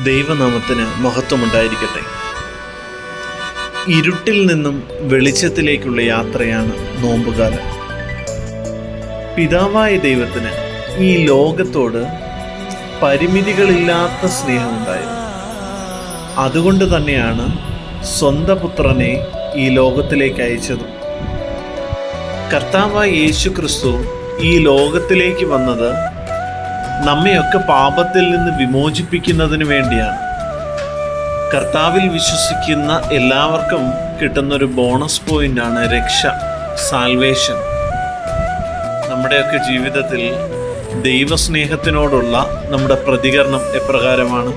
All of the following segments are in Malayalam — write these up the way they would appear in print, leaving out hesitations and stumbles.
ദൈവനാമത്തിന് മഹത്വമുണ്ടായിരിക്കട്ടെ. ഇരുട്ടിൽ നിന്നും വെളിച്ചത്തിലേക്കുള്ള യാത്രയാണ് നോമ്പുകാലം. പിതാവായ ദൈവത്തിന് ഈ ലോകത്തോട് പരിമിതികളില്ലാത്ത സ്നേഹമുണ്ടായിരുന്നു. അതുകൊണ്ട് തന്നെയാണ് സ്വന്തം പുത്രനെ ഈ ലോകത്തിലേക്ക് അയച്ചതും. കർത്താവായ യേശു ക്രിസ്തു ഈ ലോകത്തിലേക്ക് വന്നത് നമ്മയൊക്കെ പാപത്തിൽ നിന്ന് വിമോചിപ്പിക്കുന്നതിന് വേണ്ടിയാണ്. കർത്താവിൽ വിശ്വസിക്കുന്ന എല്ലാവർക്കും കിട്ടുന്നൊരു ബോണസ് പോയിന്റാണ് രക്ഷ, സാൽവേഷൻ. നമ്മുടെയൊക്കെ ജീവിതത്തിൽ ദൈവസ്നേഹത്തിനോടുള്ള നമ്മുടെ പ്രതികരണം എപ്രകാരമാണ്?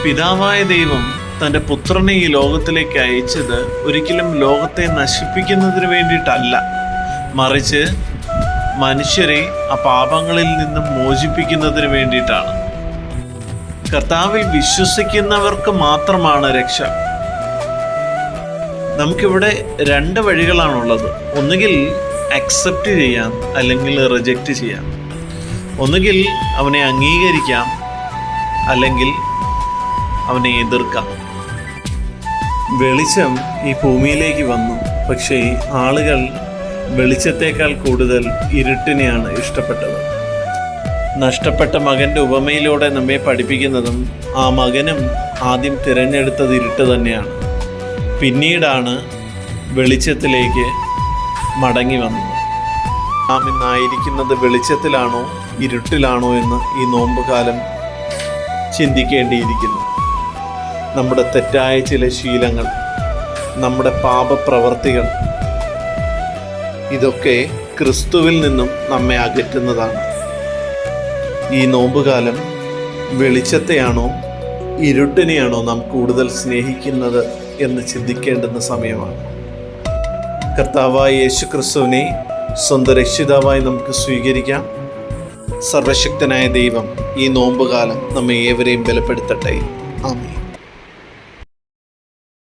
പിതാവായ ദൈവം തൻ്റെ പുത്രനെ ഈ ലോകത്തിലേക്ക് അയച്ചത് ഒരിക്കലും ലോകത്തെ നശിപ്പിക്കുന്നതിന് വേണ്ടിയിട്ടല്ല, മറിച്ച് മനുഷ്യരെ ആ പാപങ്ങളിൽ നിന്നും മോചിപ്പിക്കുന്നതിന് വേണ്ടിയിട്ടാണ്. കർത്താവിൽ വിശ്വസിക്കുന്നവർക്ക് മാത്രമാണ് രക്ഷ. നമുക്കിവിടെ രണ്ട് വഴികളാണുള്ളത്. ഒന്നുകിൽ അക്സെപ്റ്റ് ചെയ്യാം, അല്ലെങ്കിൽ റിജക്റ്റ് ചെയ്യാം. ഒന്നുകിൽ അവനെ അംഗീകരിക്കാം, അല്ലെങ്കിൽ അവനെ എതിർക്കാം. വെളിച്ചം ഈ ഭൂമിയിലേക്ക് വന്നു, പക്ഷേ ആളുകൾ വെളിച്ചത്തേക്കാൾ കൂടുതൽ ഇരുട്ടിനെയാണ് ഇഷ്ടപ്പെട്ടത്. നഷ്ടപ്പെട്ട മകൻ്റെ ഉപമയിലൂടെ നമ്മെ പഠിപ്പിക്കുന്നതും ആ മകനും ആദ്യം തിരഞ്ഞെടുത്തത് ഇരുട്ട് തന്നെയാണ്. പിന്നീടാണ് വെളിച്ചത്തിലേക്ക് മടങ്ങി വന്നത്. നാം ഇന്നായിരിക്കുന്നത് വെളിച്ചത്തിലാണോ ഇരുട്ടിലാണോ എന്ന് ഈ നോമ്പുകാലം ചിന്തിക്കേണ്ടിയിരിക്കുന്നു. നമ്മുടെ തെറ്റായ ചില ശീലങ്ങൾ, നമ്മുടെ പാപപ്രവർത്തികൾ, ഇതൊക്കെ ക്രിസ്തുവിൽ നിന്നും നമ്മെ അകറ്റുന്നതാണ്. ഈ നോമ്പുകാലം വെളിച്ചത്തെയാണോ ഇരുട്ടിനെയാണോ നാം കൂടുതൽ സ്നേഹിക്കുന്നത് എന്ന് ചിന്തിക്കേണ്ടുന്ന സമയമാണ്. കർത്താവായ യേശു ക്രിസ്തുവിനെ സ്വന്തം രക്ഷിതാവായി നമുക്ക് സ്വീകരിക്കാം. സർവശക്തനായ ദൈവം ഈ നോമ്പുകാലം നമ്മെ ഏവരെയും ബലപ്പെടുത്തട്ടെ. ആമേൻ.